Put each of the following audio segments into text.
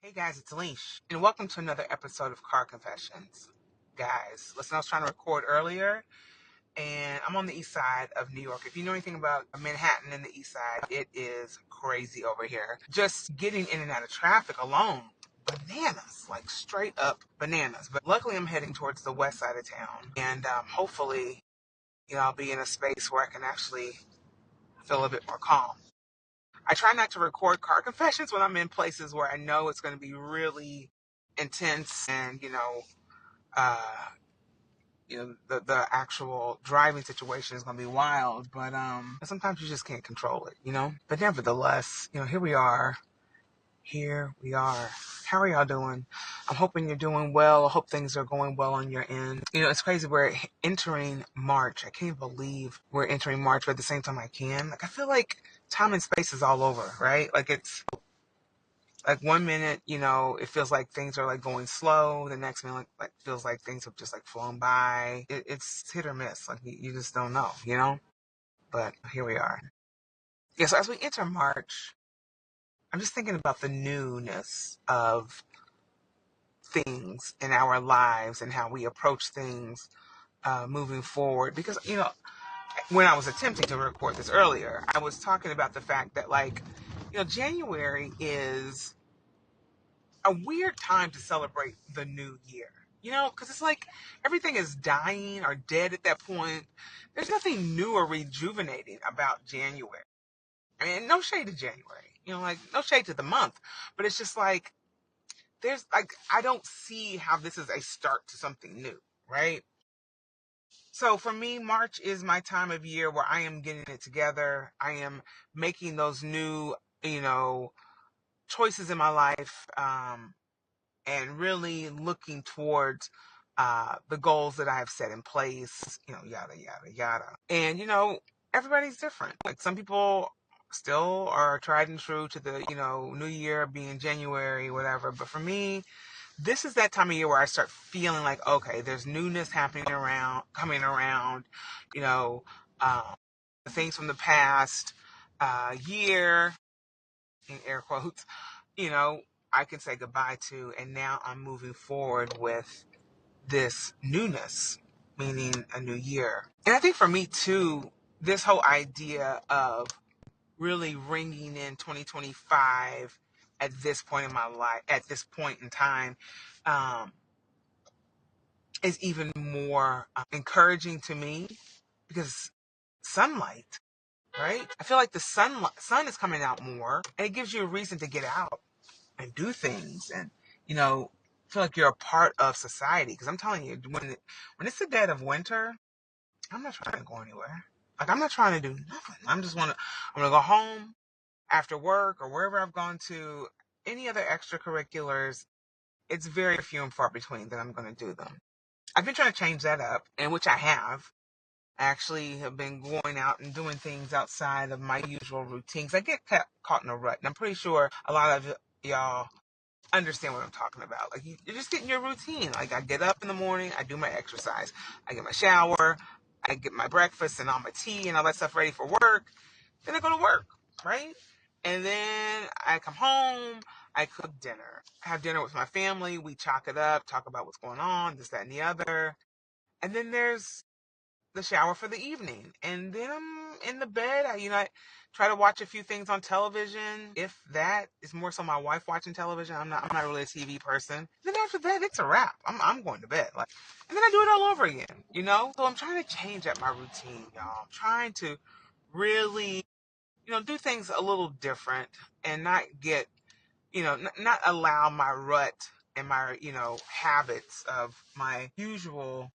Hey guys, it's Leesh, and welcome to another episode of Car Confessions. Guys, listen, I was trying to record earlier, and I'm on the east side of New York. If you know anything about Manhattan and the east side, it is crazy over here. Just getting in and out of traffic alone, bananas, like straight up bananas. But luckily, I'm heading towards the west side of town, and hopefully, I'll be in a space where I can actually feel a bit more calm. I try not to record car confessions when I'm in places where I know it's going to be really intense and uh the actual driving situation is going to be wild, but sometimes you just can't control it. But nevertheless, here we are. How are y'all doing? I'm hoping you're doing well. I hope things are going well on your end. It's crazy. We're entering March. I can't believe we're entering March, but at the same time I can. Like, I feel like time and space is all over, right? Like, it's like 1 minute, it feels like things are like going slow. The next minute, like feels like things have just like flown by. It's hit or miss. Like, you just don't know. But here we are. Yeah. So as we enter March, I'm just thinking about the newness of things in our lives and how we approach things moving forward. Because when I was attempting to record this earlier, I was talking about the fact that, like, January is a weird time to celebrate the new year. Because it's like everything is dying or dead at that point. There's nothing new or rejuvenating about January. I mean, no shade to January, like no shade to the month, but it's just like there's like I don't see how this is a start to something new, right? So for me, March is my time of year where I am getting it together. I am making those new, choices in my life. And really looking towards the goals that I have set in place, yada, yada, yada. And, everybody's different. Like, some people still are tried and true to the, new year being January, whatever. But for me, this is that time of year where I start feeling like, okay, there's newness coming around, you know, um, things from the past year, in air quotes, you know, I can say goodbye to, and now I'm moving forward with this newness, meaning a new year. And I think for me too, this whole idea of really ringing in 2025 at this point in my life, at this point in time, um, is even more encouraging to me because sunlight, right? I feel like the sun is coming out more, and it gives you a reason to get out and do things and feel like you're a part of society. Because I'm telling you, when it's the dead of winter, I'm not trying to go anywhere. Like, I'm not trying to do nothing. I'm gonna go home after work or wherever I've gone to. Any other extracurriculars, it's very few and far between that I'm gonna do them. I've been trying to change that up, and which I have. I actually have been going out and doing things outside of my usual routines. I get caught in a rut, and I'm pretty sure a lot of y'all understand what I'm talking about. Like, you're just getting your routine. Like, I get up in the morning, I do my exercise, I get my shower, I get my breakfast and all my tea and all that stuff ready for work. Then I go to work, right? And then I come home, I cook dinner. I have dinner with my family. We chalk it up, talk about what's going on, this, that, and the other. And then there's the shower for the evening, and then I'm in the bed. I try to watch a few things on television. If that is more so my wife watching television, I'm not really a TV person. Then after that, it's a wrap. I'm going to bed, like, and then I do it all over again. So I'm trying to change up my routine, y'all. I'm trying to really, do things a little different and not get, not allow my rut and my, habits of my usual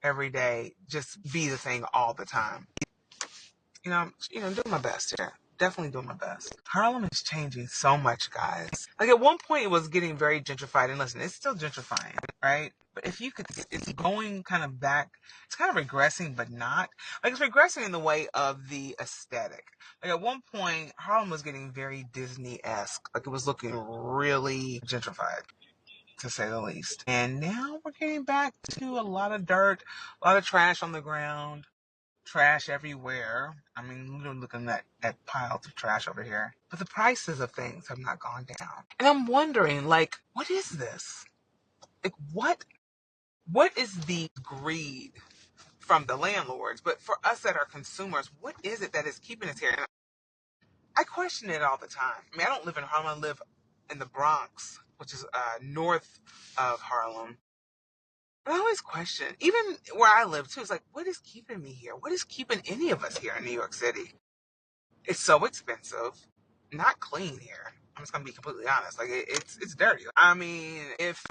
every day just be the thing all the time. Doing my best here. Definitely doing my best. Harlem is changing so much, guys. Like, at one point it was getting very gentrified, and listen, it's still gentrifying, right? But if you could, it's going kind of back. It's kind of regressing, but not. Like, it's regressing in the way of the aesthetic. Like, at one point, Harlem was getting very Disney-esque. Like, it was looking really gentrified, to say the least. And now we're getting back to a lot of dirt, a lot of trash on the ground. trash everywhere. I mean, literally looking at piles of trash over here. But the prices of things have not gone down. And I'm wondering, like, what is this? Like, what is the greed from the landlords? But for us that are consumers, what is it that is keeping us here? And I question it all the time. I mean, I don't live in Harlem. I live in the Bronx, which is north of Harlem. But I always question, even where I live too, it's like, what is keeping me here? What is keeping any of us here in New York City? It's so expensive, not clean here. I'm just gonna be completely honest. Like it's dirty. I mean, if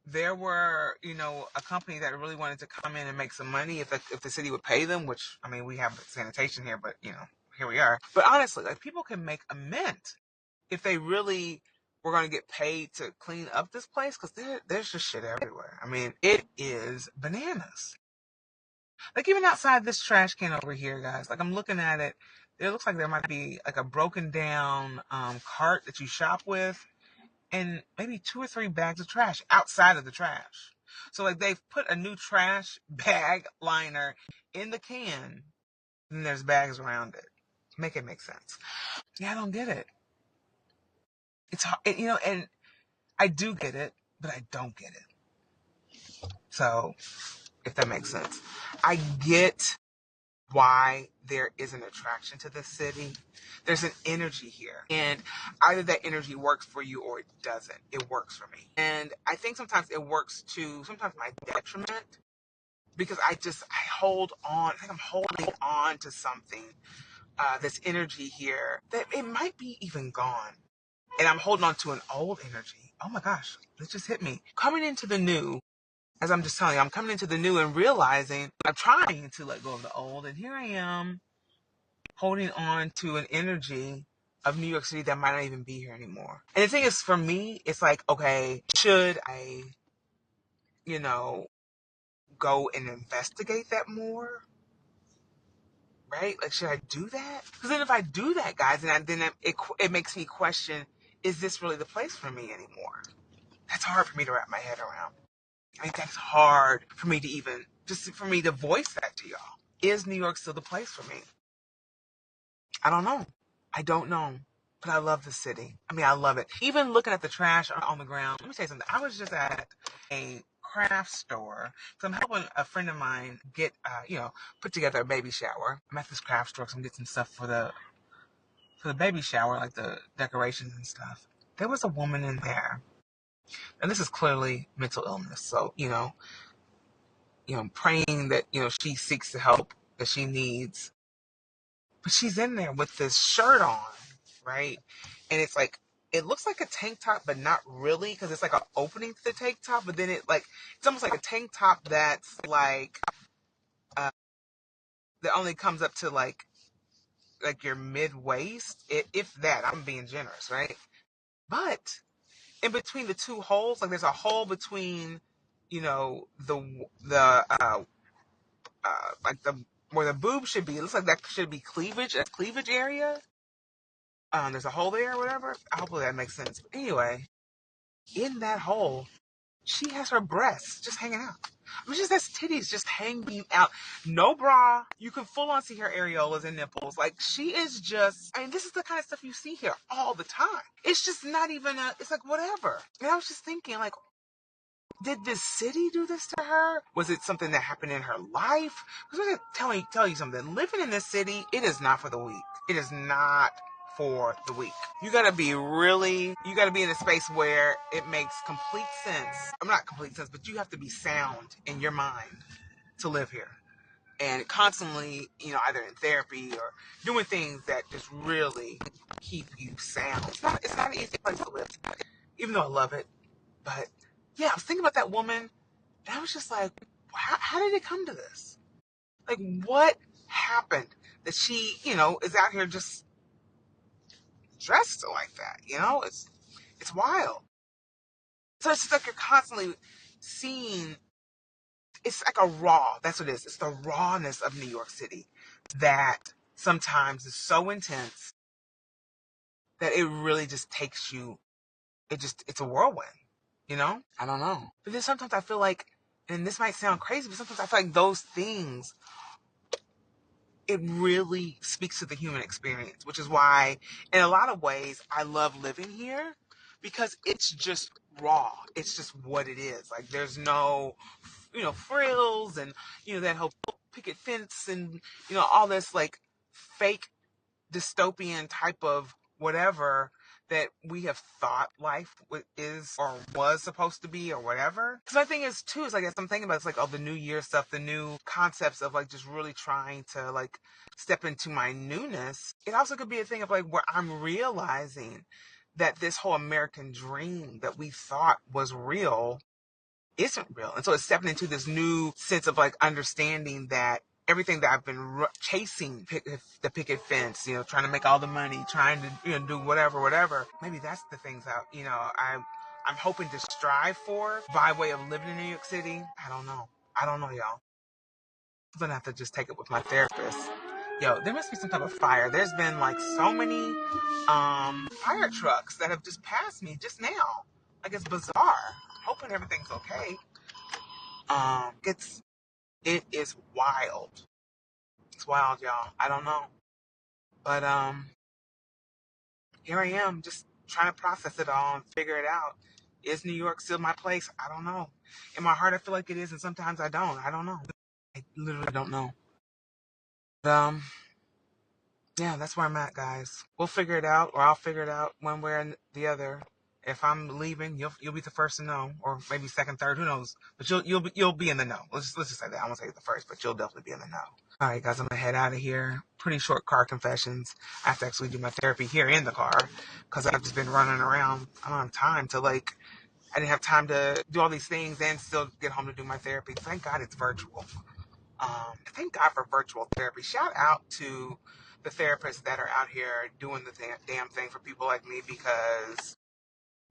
there were, a company that really wanted to come in and make some money, if the city would pay them, which I mean, we have sanitation here, but here we are. But honestly, like people can make a mint if they really were going to get paid to clean up this place, because there's just shit everywhere. I mean, it is bananas. Like even outside this trash can over here, guys. Like I'm looking at it. It looks like there might be like a broken down cart that you shop with, and maybe 2 or 3 bags of trash outside of the trash. So like they've put a new trash bag liner in the can, and there's bags around it. Make it make sense. Yeah, I don't get it. It's and I do get it, but I don't get it. So if that makes sense, I get why there is an attraction to this city. There's an energy here. And either that energy works for you or it doesn't. It works for me. And I think sometimes it works to sometimes my detriment, because I hold on. I think I'm holding on to something, this energy here that it might be even gone. And I'm holding on to an old energy. Oh my gosh, it just hit me. Coming into the new, as I'm just telling you, I'm coming into the new and realizing I'm trying to let go of the old. And here I am holding on to an energy of New York City that might not even be here anymore. And the thing is, for me, it's like, okay, should I, you know, go and investigate that more? Right? Like, should I do that? Because then if I do that, guys, then it makes me question, is this really the place for me anymore? That's hard for me to wrap my head around. I think that's hard for me to even, just for me to voice that to y'all. Is New York still the place for me? I don't know. I don't know. But I love the city. I mean, I love it. Even looking at the trash on the ground. Let me tell you something. I was just at a craft store. So I'm helping a friend of mine get, put together a baby shower. I'm at this craft store, so I'm getting some stuff for the baby shower, like the decorations and stuff. There was a woman in there, and this is clearly mental illness. So, praying that, she seeks the help that she needs. But she's in there with this shirt on, right? And it's like, it looks like a tank top, but not really, because it's like an opening to the tank top. But then it's almost like a tank top that's like, that only comes up to like your mid waist, if that. I'm being generous, right? But in between the two holes, like there's a hole between, the like the where the boob should be. It looks like that should be a cleavage area. There's a hole there or whatever. Hopefully that makes sense. But anyway, in that hole, she has her breasts just hanging out. I mean, she just has titties just hanging out. No bra. You can full on see her areolas and nipples. Like, she is just, I mean, this is the kind of stuff you see here all the time. It's just not even it's like, whatever. And I was just thinking, like, did this city do this to her? Was it something that happened in her life? Because I'm going to tell you something. Living in this city, it is not for the weak. It is not for the weak. You gotta be in a space where it makes complete sense. I'm not complete sense, but you have to be sound in your mind to live here. And constantly, either in therapy or doing things that just really keep you sound. It's not an easy place to live, even though I love it. But yeah, I was thinking about that woman, and I was just like, how did it come to this? Like, what happened that she, is out here just dressed like that? It's wild. So it's just like you're constantly seeing. It's like a raw. That's what it is. It's the rawness of New York City that sometimes is so intense that it really just takes you. It's a whirlwind. I don't know. But then sometimes I feel like, and this might sound crazy, but sometimes I feel like those things it really speaks to the human experience, which is why, in a lot of ways, I love living here because it's just raw. It's just what it is. Like, there's no, frills and, that whole picket fence and, all this like fake dystopian type of whatever that we have thought life is or was supposed to be or whatever. Because my thing is too is like as I'm thinking about it's like all the New Year stuff, the new concepts of like just really trying to like step into my newness. It also could be a thing of like where I'm realizing that this whole American dream that we thought was real isn't real. And so it's stepping into this new sense of like understanding that everything that I've been chasing, the picket fence, trying to make all the money, trying to do whatever. Maybe that's the things that I'm hoping to strive for by way of living in New York City. I don't know, y'all. I'm gonna have to just take it with my therapist. Yo, there must be some type of fire. There's been like so many fire trucks that have just passed me just now. Like it's bizarre. Hoping everything's okay. It is wild. It's wild, y'all. I don't know. But here I am just trying to process it all and figure it out. Is New York still my place? I don't know. In my heart I feel like it is and sometimes I don't. I don't know. I literally don't know. But yeah, that's where I'm at, guys. We'll figure it out, or I'll figure it out one way or the other. If I'm leaving, you'll be the first to know, or maybe second, third, who knows? But you'll be in the know. Let's just say that. I won't say the first, but you'll definitely be in the know. All right, guys, I'm gonna head out of here. Pretty short car confessions. I have to actually do my therapy here in the car because I've just been running around. I don't have time to I didn't have time to do all these things and still get home to do my therapy. Thank God it's virtual. Thank God for virtual therapy. Shout out to the therapists that are out here doing the damn thing for people like me because,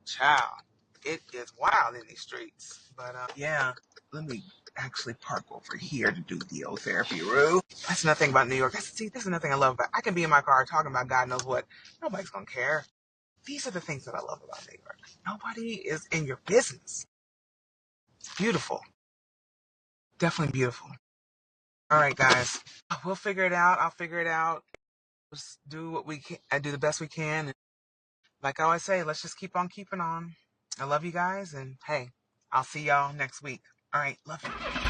child, it is wild in these streets. But yeah, let me actually park over here to do the old therapy, Roo. That's nothing about New York. That's another thing I love about. I can be in my car talking about God knows what. Nobody's gonna care. These are the things that I love about New York. Nobody is in your business. It's beautiful. Definitely beautiful. All right, guys. We'll figure it out. I'll figure it out. Let's do what we can. I do the best we can. And like I always say, let's just keep on keeping on. I love you guys, and hey, I'll see y'all next week. All right, love you.